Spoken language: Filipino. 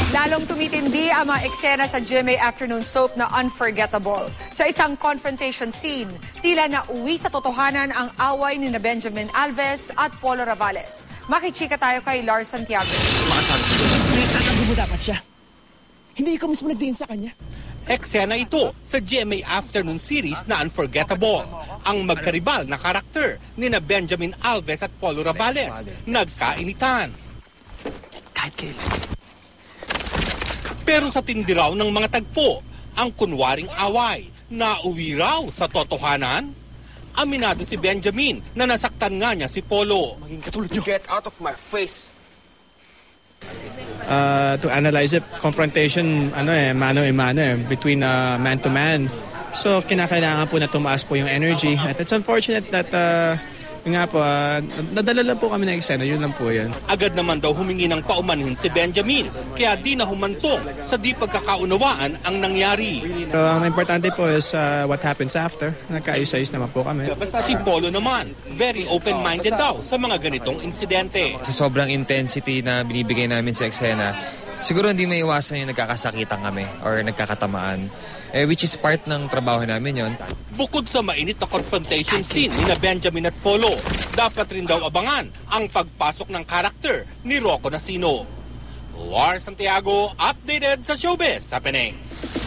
Lalong tumitindi ang mga eksena sa GMA Afternoon Soap na Unforgettable. Sa isang confrontation scene, tila nauwi sa totohanan ang away ni na Benjamin Alves at Polo Ravales. Makichika tayo kay Lars Santiago. Tatago mo dapat siya. Hindi ikaw mismo nagdiin sa kanya. Eksena ito sa GMA Afternoon series na Unforgettable. Ang magkaribal na karakter ni na Benjamin Alves at Polo Ravales nagkainitan. Kahit kailan. Pero sa tindi raw ng mga tagpo, ang kunwaring away, nauwi raw sa totohanan. Aminado si Benjamin na nasaktan nga niya si Polo. Maging katulad niyo. Get out of my face. To analyze it, confrontation mano a mano between man to man. So kinakailangan po na tumaas po yung energy. At it's unfortunate that nadala lang po kami ng eksena, yun lang po yan. Agad naman daw humingi ng paumanhin si Benjamin, kaya di na humantong sa di pagkakaunawaan ang nangyari. So ang importante po is what happens after. Nagkaayos-ayos naman po kami. Si Polo naman, very open-minded daw sa mga ganitong insidente. Sa sobrang intensity na binibigay namin sa eksena, siguro hindi may iwasan yung nagkakasakitan kami or nagkakatamaan. Which is part ng trabaho namin yon. Bukod sa mainit na confrontation scene ni na Benjamin at Polo, dapat rin daw abangan ang pagpasok ng karakter ni Rocco Nacino. Lars Santiago, updated sa Showbiz Happenings.